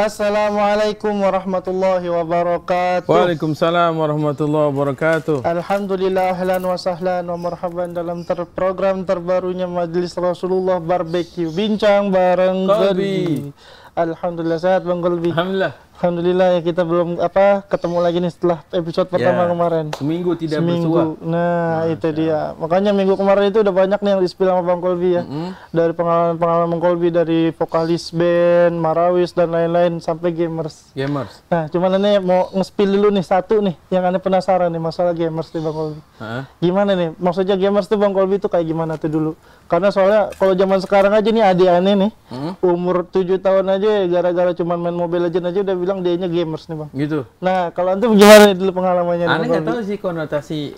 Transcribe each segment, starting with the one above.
Assalamualaikum warahmatullahi wabarakatuh. Waalaikumsalam warahmatullahi wabarakatuh. Alhamdulillah, ahlan wa sahlan wa marhaban dalam program terbarunya Majelis Rasulullah Barbecue, bincang bareng Golbi. Alhamdulillah, sehat Bang Golbi? Alhamdulillah ya, kita belum ketemu lagi nih setelah episode pertama kemarin. Seminggu tidak bersua. Nah, itu dia. Makanya minggu kemarin itu udah banyak nih yang di-spill sama Bang Golbi ya. Dari pengalaman Bang Golbi, dari vokalis band, Marawis dan lain-lain sampai gamers. Nah, cuman ini mau nge-spill dulu nih satu nih yang aneh penasaran nih masalah gamers nih Bang Golbi. Gimana nih? Maksudnya gamers tuh Bang Golbi tuh kayak gimana tuh dulu? Karena soalnya kalau zaman sekarang aja nih adik aneh nih, umur 7 tahun aja gara-gara cuman main Mobile Legends aja udah bilang dianya gamers nih Bang. Gitu. Nah, kalau antum gimana dulu pengalamannya? Aneh nggak tahu sih konotasi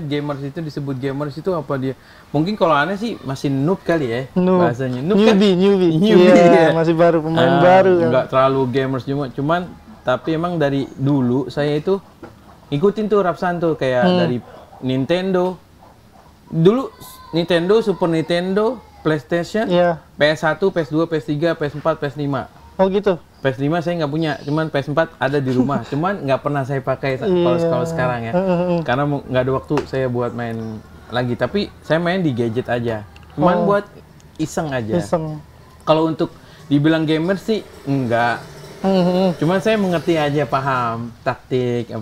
gamers itu disebut gamers itu apa dia. Mungkin kalau aneh sih masih noob kali ya bahasanya. Newbie. Iya, masih baru, pemain baru. Nggak terlalu gamers cuman tapi emang dari dulu saya itu ikutin tuh Rapsan tuh kayak dari Nintendo. Dulu Nintendo, Super Nintendo, PlayStation, PS1, PS2, PS3, PS4, PS5. Oh gitu? PS5 saya nggak punya, cuman PS4 ada di rumah. Cuman nggak pernah saya pakai kalau sekarang ya. Karena nggak ada waktu saya buat main lagi. Tapi saya main di gadget aja. Cuman buat iseng aja. Kalau untuk dibilang gamer sih enggak. Cuman saya mengerti aja, paham taktik,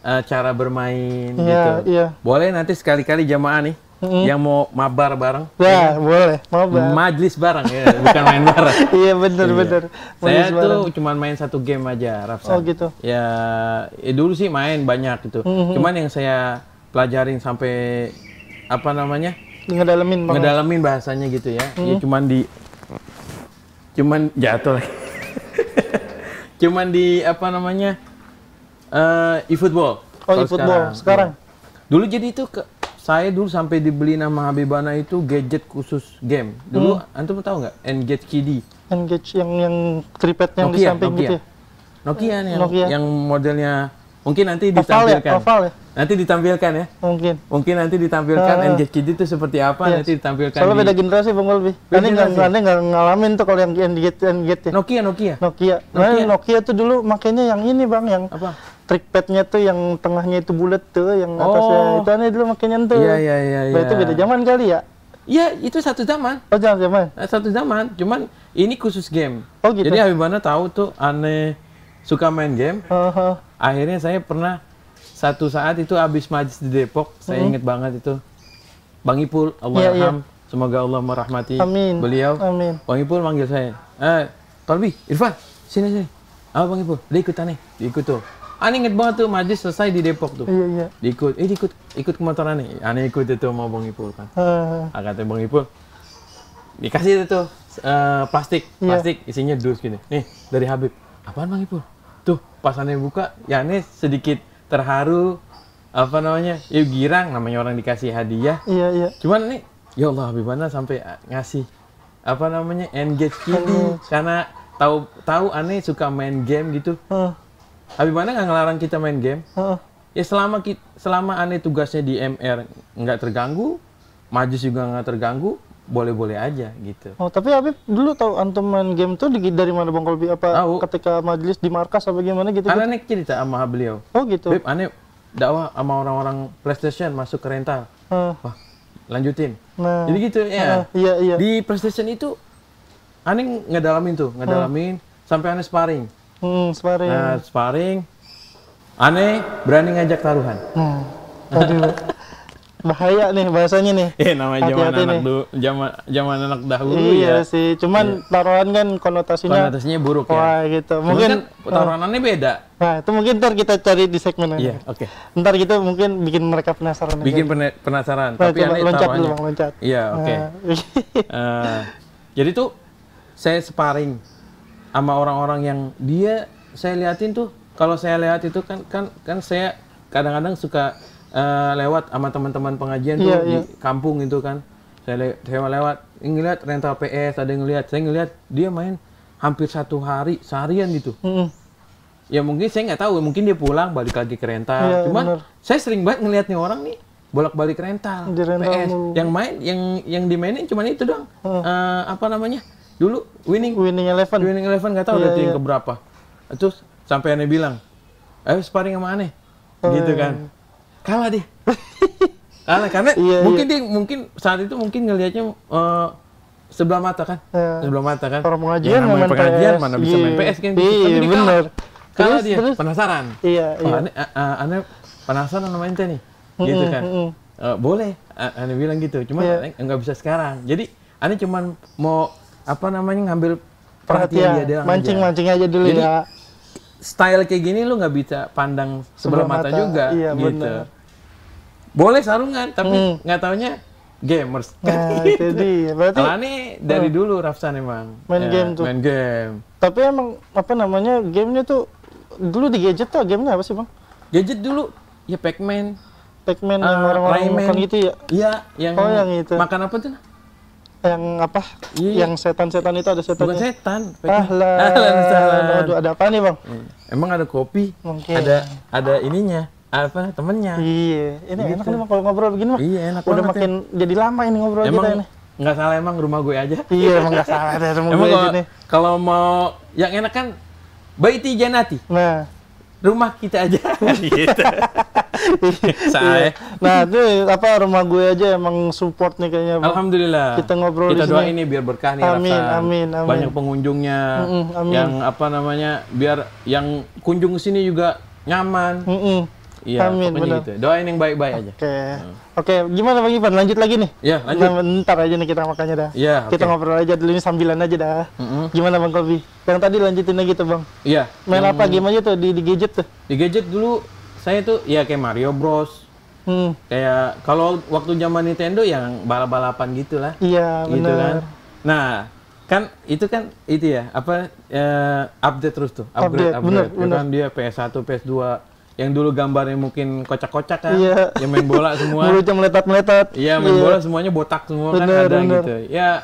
cara bermain gitu. Boleh nanti sekali-kali jamaah nih yang mau mabar bareng. Ya, boleh, mabar. Majlis bareng ya, bukan main bareng. Iya, bener. Saya tuh cuma main satu game aja, Rapsan. Oh gitu. Ya, dulu sih main banyak gitu. Cuman yang saya pelajarin sampai ngedalamin bahasanya gitu ya. Ya cuman jatuh lagi. Cuman di e-football. Oh, e-football sekarang. Dulu jadi itu saya dulu sampai dibeli nama Habibana itu gadget khusus game. Dulu antum tahu nggak? Engage KD. Engage yang tripod yang di samping gitu ya? Nokia yang modelnya mungkin nanti ditampilkan. Oval ya? Nanti ditampilkan ya? Mungkin nanti ditampilkan Engage KD itu seperti apa, nanti ditampilkan. Soalnya beda generasi Bang Golbi. Aneh nggak ngalamin tuh kalau yang Engage ya. Nokia. Nokia tuh dulu makanya yang ini Bang, yang apa? Trackpadnya tuh yang tengahnya itu bulat tuh, yang atasnya itu aneh dulu makanya tuh. Iya. Itu beda zaman kali ya? Iya, itu satu zaman. Oh, zaman. Satu zaman, cuman ini khusus game. Oh gitu. Jadi Habibana tahu tuh aneh suka main game. Akhirnya saya pernah satu saat itu habis majlis di Depok, saya inget banget itu. Bang Ipul, Allahyarham, semoga Allah merahmati beliau. Amin. Bang Ipul manggil saya. Kalbi, Irfan, sini. Bang Ipul, dia ikutan nih, diikut tuh. Aneh inget banget tuh majlis selesai di Depok tuh. Iya. Ikut ke motoran nih. Aneh ikut itu mau Bang Ipul kan. Katanya Bang Ipul, dikasih itu plastik isinya dus gini. Nih dari Habib. Apaan Bang Ipul? Tuh pas aneh buka, ya aneh sedikit terharu, ya girang, namanya orang dikasih hadiah. Iya. Cuman nih, ya Allah Habibana sampai ngasih Engage KD karena tahu aneh suka main game gitu. Habibana nggak ngelarang kita main game. Ya selama aneh tugasnya di MR nggak terganggu, majlis juga nggak terganggu, boleh-boleh aja gitu. Oh, tapi Habib dulu tahu antum main game tuh dari mana Bang Golbi? Apa ketika majlis di markas apa gimana gitu? Karena aneh cerita sama beliau. Oh gitu. Beb, aneh dakwah sama orang-orang PlayStation masuk ke rental. Wah, lanjutin. Nah, jadi gitu ya. Iya. Di PlayStation itu aneh ngedalamin sampai aneh sparring. Sparring. Nah, sparring. Aneh berani ngajak taruhan. Aduh. Bahaya nih bahasanya nih. Namanya zaman anak dahulu ya. Iya sih, cuman taruhan kan konotasinya buruk ya. Wah, gitu. Mungkin kan taruhannya beda. Nah, itu mungkin ntar kita cari di segmen ini. Iya, oke. Ntar kita mungkin bikin mereka penasaran. Penasaran. Nah, tapi aneh loncat dulu Bang, loncat. Iya, oke. Jadi tuh saya sparring sama orang-orang yang saya liatin tuh, kalau saya lihat itu kan saya kadang-kadang suka lewat sama teman-teman pengajian tuh di kampung itu kan. Saya lewat, ngeliat rental PS, ada yang ngeliat. Saya ngeliat dia main hampir seharian gitu. Ya mungkin saya nggak tahu, mungkin dia pulang balik lagi ke rental. Cuman saya sering banget ngeliat nih orang nih bolak-balik rental PS. Yang main, yang dimainin cuman itu doang. dulu winning eleven nggak tahu udah yang keberapa. Terus sampai aneh bilang, ayo sparring sama aneh, gitu kan. Kalah dia. Kalah karena mungkin saat itu mungkin ngelihatnya sebelah mata kan. Orang pengajian, mana bisa main PS kan. Iya benar. Kalah dia, penasaran. Iya. Aneh penasaran sama ente nih, gitu kan. Boleh, aneh bilang gitu. Cuma nggak bisa sekarang. Jadi aneh cuman mau ngambil perhatian dia, mancing aja dulu. Jadi, ya. Style kayak gini lu nggak bisa pandang sebelah mata juga, gitu. Bener. Boleh sarungan, tapi nggak taunya gamers. Nah, itu dia. Berarti kalau ini dari dulu Rafsan emang main game tuh. Main game. Tapi emang gamenya tuh dulu di gadget tuh gamenya apa sih, Bang? Gadget dulu ya Pac-Man yang orang-orang makan gitu ya? Iya, yang itu. Makan apa tuh? Yang apa? Iya. Yang setan-setan itu ada setannya. Bukan setan. Aduh, ada apa nih, Bang? Emang ada kopi, ada ininya. Temennya. Iya, ini gitu. Enak nih Bang kalau ngobrol begini mah. Iya, enak udah makin jadi lama ini ngobrol kita ini. Nggak salah emang rumah gue aja. Iya, emang nggak salah deh rumah gue aja nih. Kalau mau yang enak kan Baiti Janati. Nah, rumah kita aja. Gitu. Saya. Nah, itu rumah gue aja emang support nih kayaknya, Bang. Alhamdulillah. Kita ngobrol kita doain ini biar berkah nih. Amin. Banyak pengunjungnya. Yang biar yang kunjung sini juga nyaman. Iya, pokoknya gitu. Doain yang baik-baik aja. Oke, gimana Bang Ivan? Lanjut lagi nih? Iya, lanjut. Bentar aja nih kita makannya dah. Iya, kita ngobrol aja dulu, ini sambilan aja dah. Gimana Bang Kolbi? Yang tadi lanjutin lagi tuh, Bang. Iya. Main apa game aja tuh di gadget tuh? Di gadget dulu saya tuh ya kayak Mario Bros. Kayak kalau waktu zaman Nintendo yang balap-balapan gitulah. Iya, gitu kan. Nah, itu ya, update terus tuh, upgrade. Bener. Kan dia PS1, PS2 yang dulu gambarnya mungkin kocak-kocak kan, yang main bola semua. Mulutnya meletat-meletat. Iya, main bola semuanya botak semua kan ada gitu. Ya,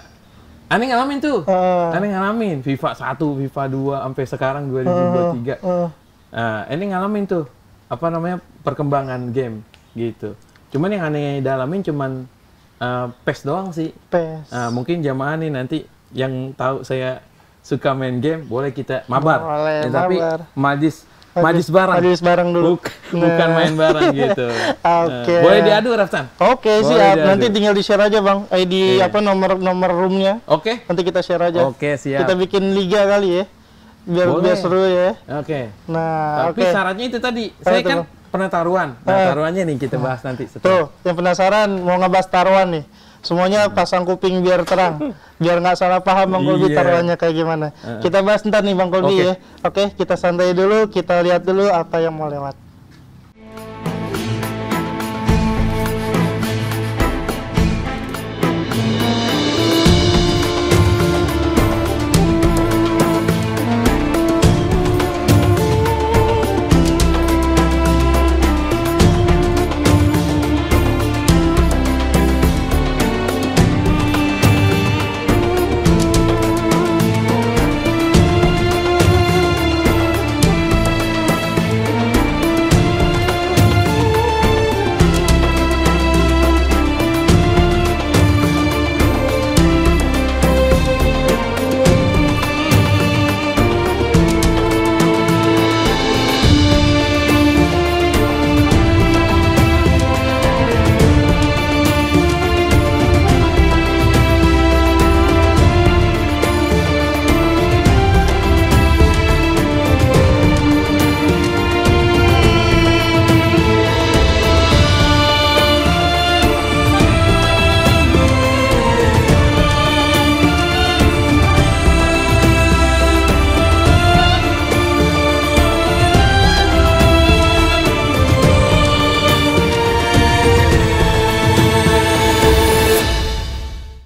aneh ngalamin tuh. Aneh ngalamin FIFA 1, FIFA 2 sampai sekarang 2023. Nah, ini ngalamin tuh perkembangan game gitu. Cuman yang aneh dalamin cuman PES doang sih. PES. Mungkin jamaah nih nanti yang tahu saya suka main game, boleh kita mabar. Boleh, tapi majlis bareng dulu. Bukan main bareng gitu. Oke. Boleh diadu, Rafsan? Oke, siap. Nanti tinggal di-share aja, Bang. ID nomor roomnya. Oke. Nanti kita share aja. Oke, siap. Kita bikin liga kali ya. Biar seru ya. Oke. Nah, tapi syaratnya itu tadi. Saya kan pernah taruhan. Nah, taruhannya nih kita bahas nanti setelah. Tuh, yang penasaran mau ngebahas taruhan nih. Semuanya pasang kuping biar terang, biar nggak salah paham Bang Kolbi taruhannya kayak gimana. Kita bahas ntar nih Bang Kolbi ya. Oke, kita santai dulu, kita lihat dulu apa yang mau lewat.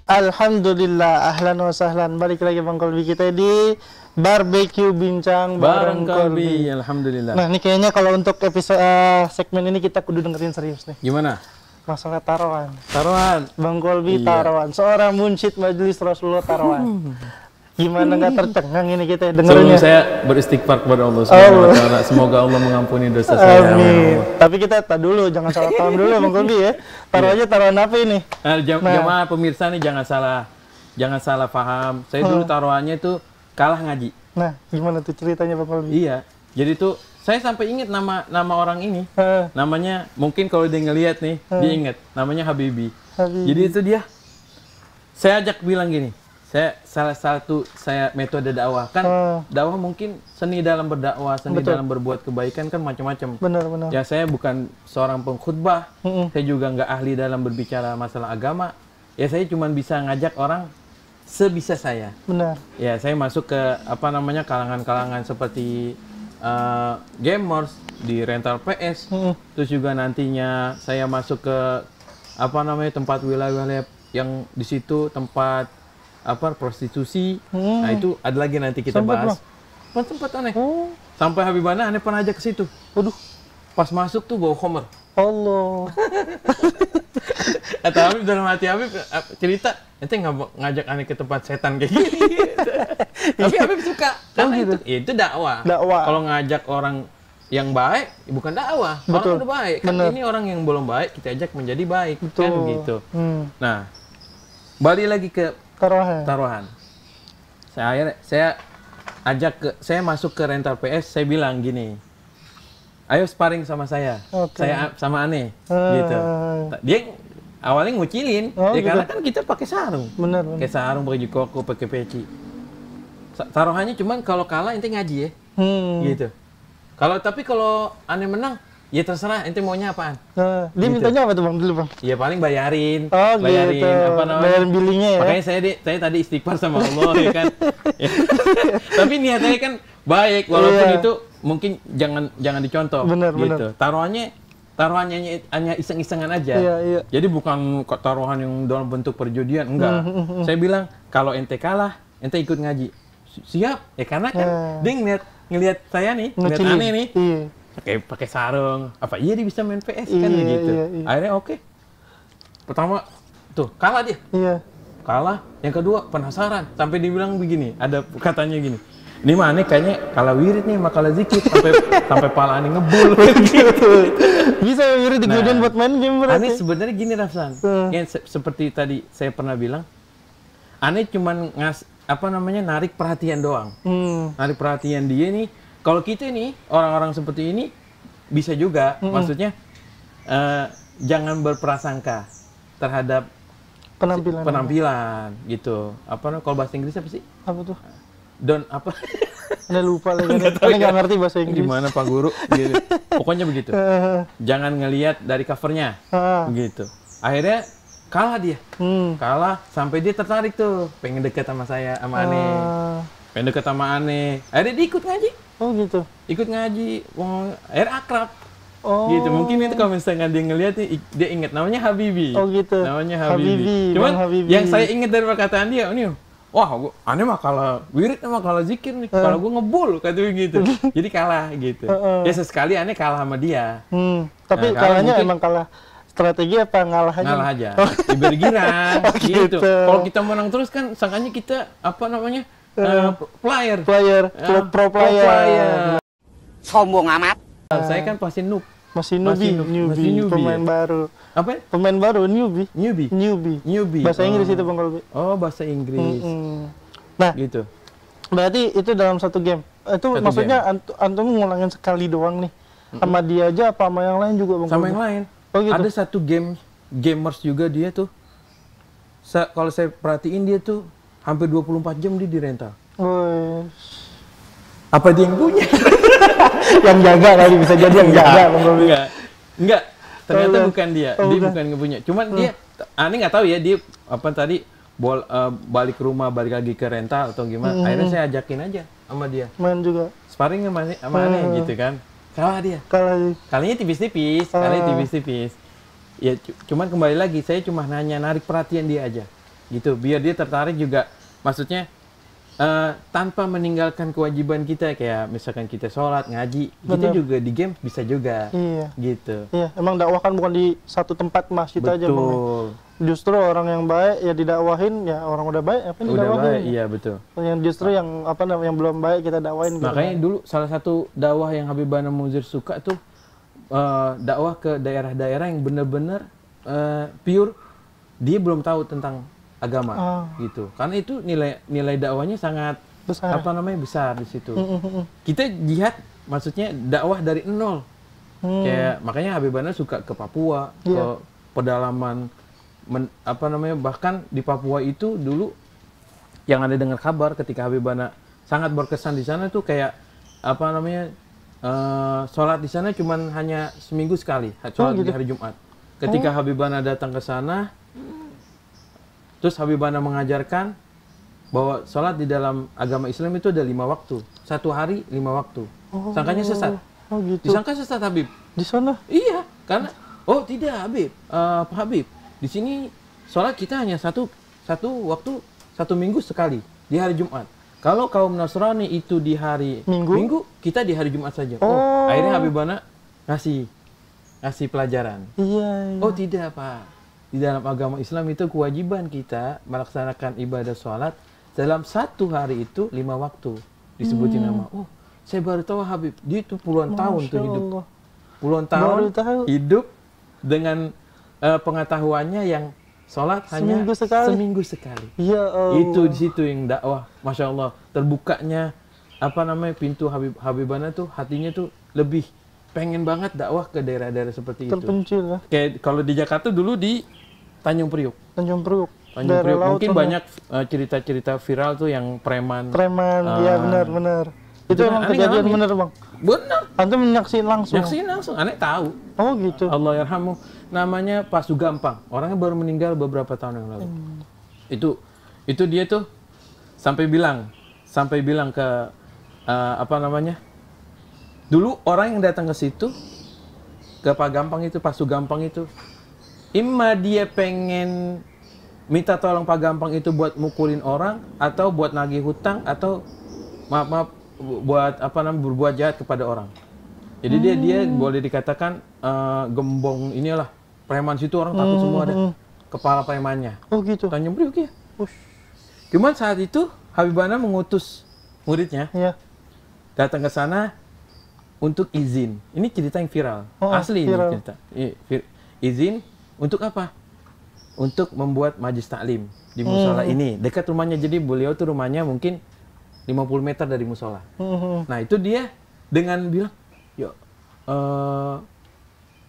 Alhamdulillah, ahlan wa sahlan. Balik lagi Bang Kolbi kita di Barbecue Bincang Bareng Kolbi. Alhamdulillah. Nah, ini kayaknya kalau untuk episode segmen ini kita kudu dengerin serius nih. Gimana? Masalah taruhan. Taruhan. Bang Kolbi taruhan. Seorang munsyid Majelis Rasulullah taruhan. Gimana nggak tercengang ini kita dengerinnya? Sebelum saya beristighfar kepada Allah Subhanahu wa taala, semoga Allah mengampuni dosa saya. Amin. Tapi kita dulu, jangan salah paham dulu Bang Kolbi ya. Taruh aja taruhan apa ini? Jamaah pemirsa nih jangan salah jangan salah paham. Saya dulu taruhannya tuh kalah ngaji. Nah, gimana tuh ceritanya Bang Kolbi? Iya. Jadi tuh saya sampai ingat nama orang ini. Namanya mungkin kalau dia ngelihat nih, dia ingat. Namanya Habibi. Jadi itu dia. Saya ajak bilang gini. Salah satu metode dakwah kan dakwah mungkin seni dalam berdakwah, seni dalam berbuat kebaikan kan macam-macam. Benar. Ya saya bukan seorang pengkhutbah, saya juga nggak ahli dalam berbicara masalah agama. Ya saya cuma bisa ngajak orang sebisa saya. Benar. Ya saya masuk ke kalangan-kalangan seperti gamers di rental PS. Terus juga nantinya saya masuk ke tempat wilayah yang di situ tempat prostitusi. Nah itu ada lagi nanti kita bahas. Tempat aneh. Sampai Habibana aneh pernah aja ke situ. Waduh, pas masuk tuh bau khamr. Allah. Kata Habib dalam hati Habib cerita, ente ngajak aneh ke tempat setan kayak gini. Tapi Habib suka. Karena gitu. Itu dakwah. Kalau ngajak orang yang baik, bukan dakwah. Orang udah baik. Kan ini orang yang belum baik, kita ajak menjadi baik. Kan gitu. Nah, balik lagi ke taruhan. Saya masuk ke rental PS, saya bilang gini, ayo sparring sama saya, saya sama Aneh, gitu. Dia awalnya ngucilin, gitu. Karena kan kita pakai sarung, pakai sarung, pakai koko, pakai peci. Taruhannya cuman kalau kalah ente ngaji ya, gitu. Tapi kalau Aneh menang, ya terserah, ente maunya apaan. Dia mintanya apa tuh Bang dulu Bang? Ya paling bayarin, gitu. Bayarin billingnya ya. Makanya saya tadi istighfar sama Allah ya kan. Tapi niatnya kan baik, walaupun itu mungkin jangan dicontoh. Bener. Taruhannya hanya iseng-isengan aja. Jadi bukan taruhan yang dalam bentuk perjudian, enggak. Saya bilang kalau ente kalah, ente ikut ngaji. Siap, ya karena kan dia ngelihat saya nih, ngelihat Aneh nih. Pakai sarung, dia bisa main PS kan gitu. Akhirnya oke. Pertama tuh kalah dia. Kalah. Yang kedua penasaran sampai dibilang begini, ada katanya gini. Ini mah Aneh kayaknya kalah wirid nih, makalah zikir sampai pala Aneh ngebul gitu. Bisa wirid digunakan buat main game berarti. Aneh sebenarnya gini Rafsan. Yang seperti tadi saya pernah bilang, Aneh cuman narik perhatian doang. Narik perhatian dia nih. Kalau kita nih, orang-orang seperti ini, bisa juga, maksudnya, jangan berprasangka terhadap penampilan, gitu. Kalau bahasa Inggris apa sih? Apa tuh? Anda lupa lagi, Anda nggak ngerti bahasa Inggris. Gimana Pak Guru? Gitu. Pokoknya begitu. Jangan ngelihat dari covernya, gitu. Akhirnya, kalah dia. Kalah, sampai dia tertarik tuh, pengen deket sama saya, sama Aneh. Pengen deket sama Aneh. Akhirnya dia ikut ngaji. Oh gitu. Ikut ngaji, akhirnya akrab. Gitu. Mungkin itu kalau misalkan dia ngeliat nih, dia ingat namanya Habibi. Oh gitu. Namanya Habibi. Cuman yang saya ingat dari perkataan dia, wah, Aneh mah kalah wirid mah kalah zikir nih. Kalau gue ngebul katanya gitu. Jadi kalah gitu. Ya sesekali Aneh kalah sama dia. Tapi kalahnya emang kalah strategi apa ngalah aja? Ngalah aja. Diberi girang gitu. Kalau kita menang terus kan sangkanya kita player, pro player. Sombong amat. Saya kan pasti noob. Masih newbie, pemain baru. Apa? Pemain baru, newbie. Bahasa Inggris itu Bang Kolbi. Oh, bahasa Inggris. Nah, gitu. Berarti itu dalam satu game. Itu maksudnya antum ngulangin sekali doang nih. Sama dia aja apa sama yang lain juga Bang Kolbi? Sama yang lain. Oh, gitu. Ada satu gamers juga dia tuh. Kalau saya perhatiin dia tuh hampir 24 jam dia di rental. Apa dia yang punya? Yang jaga kali, bisa jadi yang jaga. Enggak. Ternyata bukan dia. Dia bukan yang punya. Cuman dia, Aneh nggak tahu ya dia tadi balik ke rumah, balik lagi ke rental atau gimana. Akhirnya saya ajakin aja sama dia. Main juga. Sparring sama Aneh gitu kan. Kalah dia. Kalinya tipis-tipis. Ya cuman kembali lagi, saya cuma hanya narik perhatian dia aja. Gitu, biar dia tertarik juga. Maksudnya tanpa meninggalkan kewajiban kita, kayak misalkan kita sholat, ngaji, kita juga di game bisa juga. Gitu. Iya, emang dakwah kan bukan di satu tempat masjid aja Bang. Justru orang yang baik ya didakwahin, ya orang udah baik apa udah didakwahin. Baik, iya betul. Yang justru yang yang belum baik kita dakwahin. Makanya dulu salah satu dakwah yang Habibana Muzir suka tuh dakwah ke daerah-daerah yang benar-benar pure, dia belum tahu tentang agama gitu. Karena itu nilai dakwahnya sangat besar. Besar di situ. Kita jihad maksudnya dakwah dari nol. Kayak makanya Habib Bana suka ke Papua, ke pedalaman bahkan di Papua itu dulu yang ada dengar kabar ketika Habib Bana sangat berkesan di sana tuh kayak sholat di sana cuman hanya seminggu sekali, sholat di hari Jumat. Ketika Habib Bana datang ke sana, terus Habib Bana mengajarkan bahwa sholat di dalam agama Islam itu ada 5 waktu, 1 hari 5 waktu. Sangkanya sesat. Gitu. Disangka sesat Habib. Di sana? Iya, karena tidak Habib, Pak Habib. Di sini sholat kita hanya satu waktu 1 minggu sekali di hari Jumat. Kalau kaum Nasrani itu di hari Minggu, kita di hari Jumat saja. Akhirnya Habib Bana ngasih pelajaran. Iya. Oh tidak Pak, di dalam agama Islam itu kewajiban kita melaksanakan ibadah sholat dalam 1 hari itu 5 waktu. Disebutin nama. Oh, saya baru tahu Habib. Dia itu puluhan tahun tuh hidup. Puluhan tahun hidup dengan pengetahuannya yang sholat hanya seminggu sekali. Ya Allah. Itu di situ yang dakwah, masya Allah, terbukanya pintu Habib Bana tuh hatinya tuh lebih pengen banget dakwah ke daerah-daerah seperti terpencil itu. Kayak kalau di Jakarta dulu di Tanjung Priuk. Tanjung Priuk Mungkin banyak cerita-cerita viral tuh yang preman. Iya benar. Itu emang kejadian bener Bang. Benar. Antum menyaksikan langsung. Aneh tahu. Oh gitu. Allah yarhamu. Namanya Pak Sugampang. Orangnya baru meninggal beberapa tahun yang lalu. Itu dia tuh sampai bilang ke dulu orang yang datang ke situ ke Pak Sugampang itu, imma dia pengen minta tolong Pak Gampang itu buat mukulin orang atau buat nagih hutang atau buat berbuat jahat kepada orang. Jadi dia boleh dikatakan gembong inilah preman situ, orang takut semua ada kepala premannya. Oh gitu. Tanjung Priuk ya. Cuman saat itu Habib Bana mengutus muridnya datang ke sana untuk izin. Ini cerita yang viral, asli viral. Ini cerita. Izin untuk apa? Untuk membuat majlis taklim di musola ini dekat rumahnya. Jadi beliau tuh rumahnya mungkin 50 meter dari musola. Nah itu dia dengan bilang,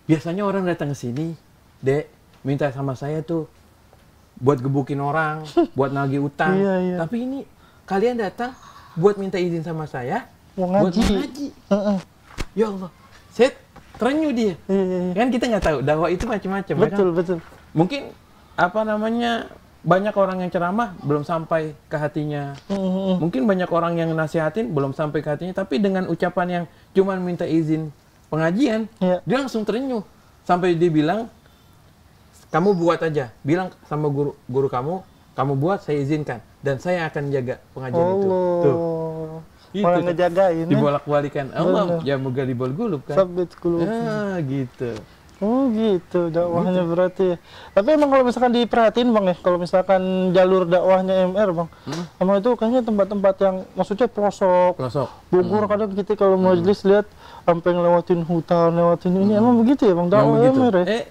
biasanya orang datang ke sini, Dek, minta sama saya tuh buat gebukin orang, buat nagih utang. Tapi ini kalian datang buat minta izin sama saya, buat ngaji. Ya Allah, saya terenyuh dia. Kan kita nggak tahu dakwah itu macam-macam. Betul. Mungkin banyak orang yang ceramah belum sampai ke hatinya. Mungkin banyak orang yang nasihatin belum sampai ke hatinya. Tapi dengan ucapan yang cuma minta izin pengajian, dia langsung terenyuh. Sampai dia bilang, kamu buat aja. Bilang sama guru kamu buat, saya izinkan. Dan saya akan jaga pengajian itu. Tuh. Malah ngejagain. Dibolak-balikan. Allah, ya moga dibol-gulub kan. Sabit gulub. Gitu. Oh gitu dakwahnya berarti. Tapi emang kalau misalkan diperhatiin Bang ya, kalau misalkan jalur dakwahnya MR Bang, emang itu kayaknya tempat-tempat yang maksudnya pelosok. Bogor kadang kita kalau majelis lihat sampai ngelewatin hutan, lewatin ini, emang begitu ya Bang dakwah MR ya?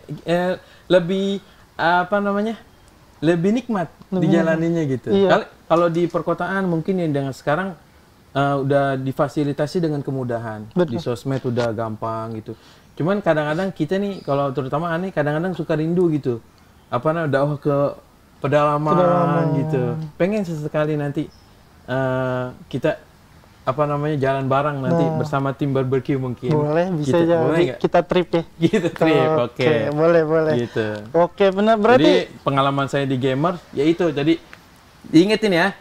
Lebih lebih nikmat dijalaninya gitu. Kalau di perkotaan mungkin yang dengan sekarang udah difasilitasi dengan kemudahan. Di sosmed udah gampang gitu. Cuman kadang-kadang kita nih, kalau terutama aneh, kadang-kadang suka rindu gitu. Dakwah ke pedalaman gitu. Pengen sesekali nanti kita jalan bareng nanti bersama tim barbecue mungkin. Boleh, bisa aja. Kita trip ya. Gitu, trip, oke. Boleh. Gitu. Oke, benar. Berarti jadi pengalaman saya di Gamers, ya itu. Jadi diingetin ya.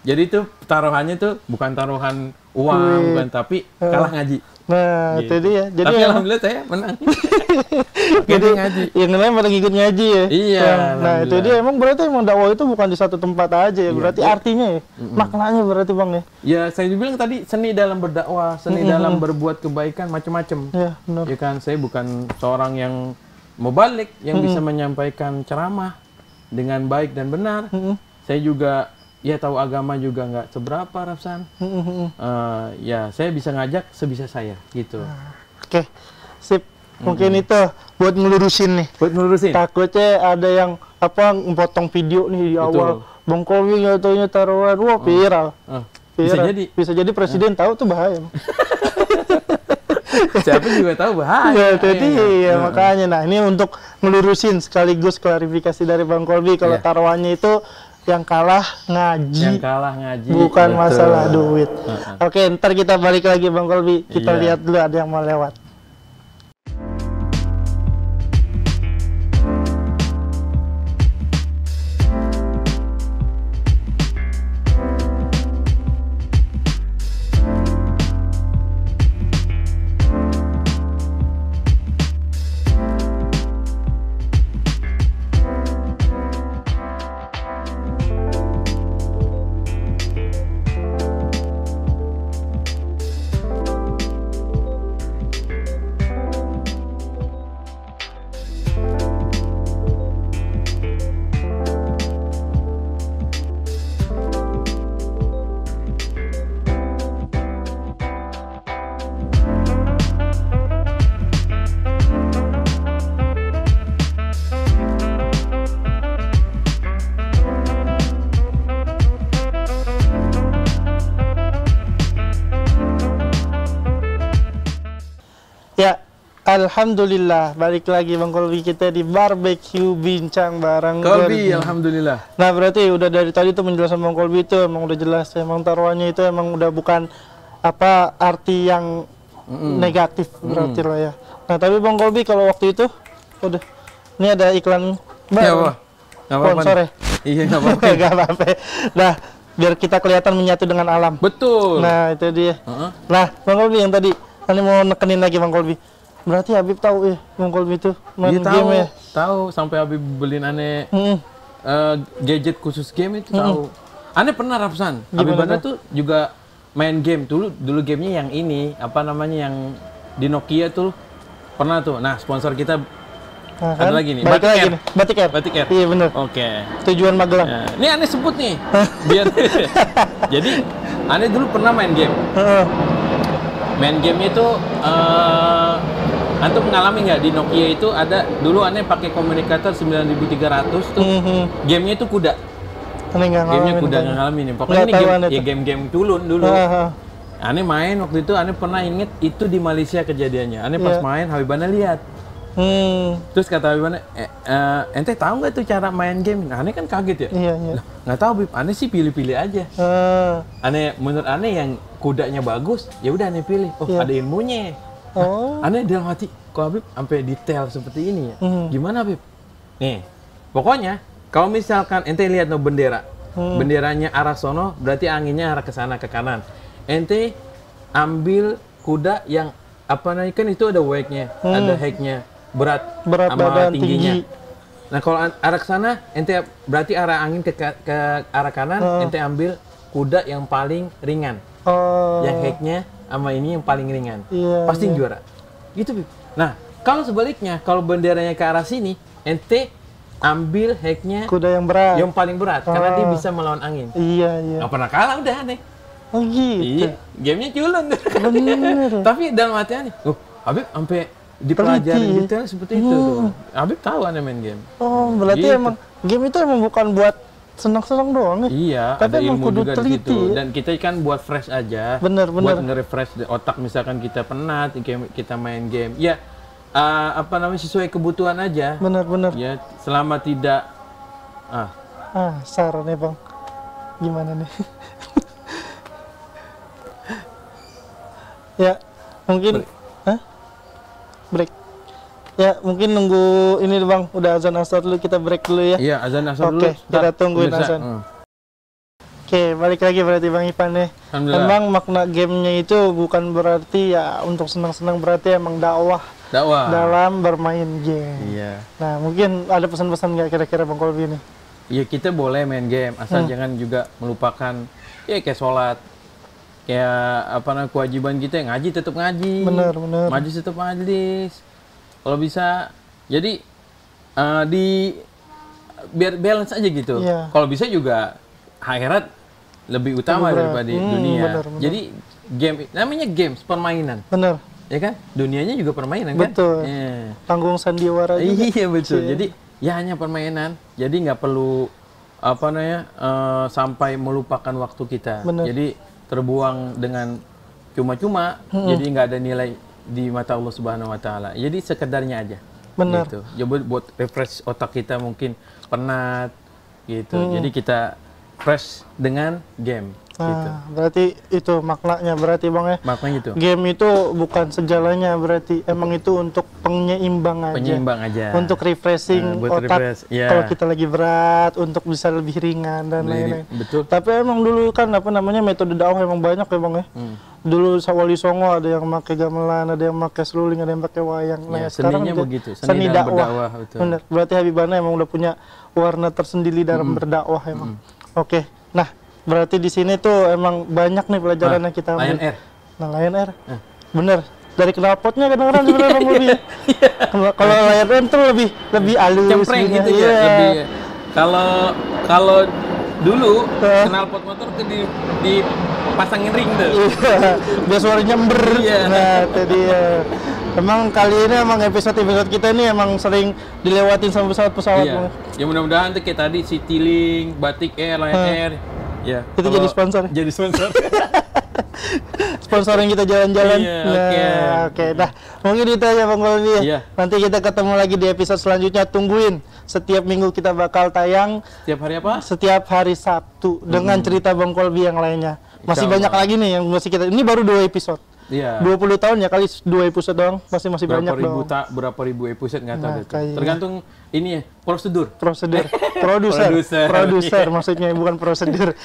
Jadi itu taruhannya tuh bukan taruhan uang, bukan, tapi kalah ngaji. Nah, gitu. Itu dia. Jadi tapi alhamdulillah saya menang. Jadi ngaji. Yang lain pada ngikut ngaji ya. Iya. Nah, itu dia. Emang berarti dakwah itu bukan di satu tempat aja ya. Berarti artinya ya. Maknanya berarti Bang ya. Ya, saya bilang tadi seni dalam berdakwah, seni dalam berbuat kebaikan macam-macam. Ya, benar. Ya kan, saya bukan seorang yang mubalik yang bisa menyampaikan ceramah dengan baik dan benar. Saya juga tahu agama juga nggak seberapa, Rafsan. Ya saya bisa ngajak sebisa saya gitu. Oke, sip. mungkin itu buat ngelurusin nih. Buat ngelurusin. Takutnya ada yang potong video nih di awal. Bang Kolbi nggak taunya taruhan, wah viral. Bisa jadi presiden tahu tuh bahaya. Siapa juga tahu bahaya. Jadi makanya. Nah ini untuk ngelurusin sekaligus klarifikasi dari Bang Kolbi kalau taruhannya itu yang kalah ngaji. Bukan masalah duit. Oke, ntar kita balik lagi Bang Kolbi. Kita lihat dulu ada yang mau lewat. Ya, alhamdulillah balik lagi Bang Kolbi kita di barbecue bincang bareng Kolbi. Alhamdulillah. Nah berarti udah dari tadi tuh menjelaskan Bang Kolbi itu emang udah jelas, emang taruhannya itu emang udah bukan arti yang negatif berarti lah ya. Nah tapi Bang Kolbi kalau waktu itu udah, ini ada iklan baru. Sponsor ya? Iya nggak apa-apa. Nggak apa-apa. Nah biar kita kelihatan menyatu dengan alam. Betul. Nah itu dia. Nah Bang Kolbi yang tadi ini mau nekenin lagi Bang Kolbi. Berarti Habib tahu ya Bang Kolbi itu main game ya? Tahu, sampai Habib beliin aneh gadget khusus game itu tahu. Aneh pernah Rapsan. Habib Banda tuh juga main game dulu gamenya yang ini yang di Nokia tuh pernah tuh. Nah sponsor kita ada lagi nih. Batik Air. Iya bener. Oke. Tujuan Magelang. Nah, ini aneh sebut nih. Biar. Jadi aneh dulu pernah main game. Main game itu antum mengalami nggak di Nokia itu ada dulu aneh pakai komunikator 9300 tuh. Gamenya itu kuda. Gamenya kuda nggak ngalamin nih. Pokoknya ini game tulun dulu. Aneh main waktu itu, aneh pernah inget itu di Malaysia kejadiannya. Aneh pas main Habibana lihat. Terus kata Habibana, ente tahu nggak tuh cara main game? Nah, aneh kan kaget ya. Iya. Nggak tahu Habib, aneh sih pilih-pilih aja. Aneh menurut aneh yang kudanya bagus, ya udah aneh pilih. Ada ilmunya. Aneh dalam hati, kok Habib sampai detail seperti ini ya? Gimana Habib? Nih, pokoknya kalau misalkan ente lihat no bendera, benderanya arah sono, berarti anginnya arah ke sana ke kanan. Ente ambil kuda yang kan itu ada weight-nya, ada height-nya, berat sama tingginya. Nah kalau arah ke sana, ente berarti arah angin ke arah kanan, ente ambil kuda yang paling ringan. Yang height-nya sama ini yang paling ringan. Pasti juara. Gitu, Bib. Nah, kalau sebaliknya, kalau benderanya ke arah sini, ente ambil height-nya kuda yang berat. Yang paling berat, karena dia bisa melawan angin. Iya. Nggak pernah kalah udah aneh. Oh gitu. Iya, gamenya culun. Bener. Tapi dalam hati aneh, Habib sampai dipelajari detail seperti itu tuh. Habib tahu aneh main game. Oh, berarti gitu. Emang game itu emang bukan buat senang-senang doang ya? Iya, tapi ada ilmu juga teliti, di situ. Dan kita kan buat fresh aja. Bener. Buat nge-refresh otak, misalkan kita penat, kita main game. Ya, sesuai kebutuhan aja. Bener. Ya, selama tidak... saran nih Bang. Gimana nih? Ya, mungkin... Break. Ya, mungkin nunggu ini Bang, udah azan asar dulu, kita break dulu ya. Iya, azan asar dulu. Oke, kita tungguin azan. Oke, balik lagi berarti Bang Ipan nih. Emang makna gamenya itu bukan berarti ya untuk senang-senang, berarti emang dakwah dalam bermain game. Iya. Nah, mungkin ada pesan-pesan nggak kira-kira Bang Kolbi nih? Iya, kita boleh main game, asal jangan juga melupakan kayak sholat. Kayak kewajiban kita ngaji tetap ngaji. Bener. Majlis tetap majlis. Kalau bisa, jadi biar balance aja gitu. Yeah. Kalau bisa juga akhirat lebih utama daripada dunia. Bener. Jadi game, namanya games, permainan. Bener. ya kan? Dunianya juga permainan kan? Betul. Panggung sandiwara juga. Iya betul. Jadi ya hanya permainan. Jadi nggak perlu sampai melupakan waktu kita. Bener. Jadi terbuang dengan cuma-cuma. Jadi nggak ada nilai di mata Allah Subhanahu Wa Taala. Jadi sekedarnya aja. Benar. Gitu. Coba buat refresh otak kita, mungkin penat gitu. Jadi kita fresh dengan game. Gitu. Berarti itu maknanya berarti Bang ya. Maknanya itu. Game itu bukan segalanya berarti. Emang itu untuk penyeimbang aja. Penyeimbang aja. Untuk refreshing otak. Kalau kita lagi berat, untuk bisa lebih ringan dan lain-lain. Betul. Tapi emang dulu kan metode dakwah emang banyak ya Bang ya. Dulu Wali Songo ada yang pakai gamelan, ada yang pakai seruling, ada yang pakai wayang. Nah, sekarang begitu. Seni dakwah. Benar. Berarti Habibana emang udah punya warna tersendiri dalam berdakwah emang. Oke. Nah, berarti di sini tuh emang banyak nih pelajaran yang kita ambil. Lion Air. Nah, Lion Air. Bener. Dari knalpotnya kadang-kadang sebenarnya lebih. Kalau Lion Air tuh lebih halus. Cempreng gitu ya. Lebih. Kalau dulu knalpot motor tuh dipasangin ring tuh. Biar suaranya nyember. Nah, tadi emang kali ini episode kita ini emang sering dilewatin sama pesawat-pesawat. Ya mudah-mudahan tuh kayak tadi Citylink, Batik Air, Lion Air. Ya, itu jadi sponsor. Jadi sponsor. Sponsorin kita jalan-jalan. Oke. Nah, mungkin itu aja Bang Kolbi ya. Nanti kita ketemu lagi di episode selanjutnya. Tungguin. Setiap minggu kita bakal tayang. Setiap hari apa? Setiap hari Sabtu dengan cerita Bang Kolbi yang lainnya. Masih banyak lagi nih yang masih kita. Ini baru 2 episode. 20 tahun ya kali 2 episode doang. Masih banyak dong. Berapa ribu episode nggak tahu. Tergantung ini ya, prosedur. Produser maksudnya, bukan prosedur.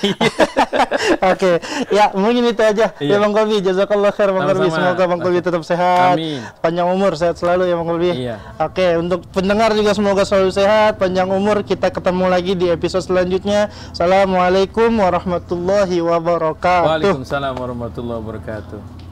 Oke, ya mungkin itu aja. Ya Bang Kolbi, jazakallah khair Bang Kolbi. Semoga Bang Kolbi tetap sehat. Amin. Panjang umur, sehat selalu ya Bang Kolbi. Oke, untuk pendengar juga semoga selalu sehat, panjang umur. Kita ketemu lagi di episode selanjutnya. Assalamualaikum warahmatullahi wabarakatuh. Waalaikumsalam warahmatullahi wabarakatuh.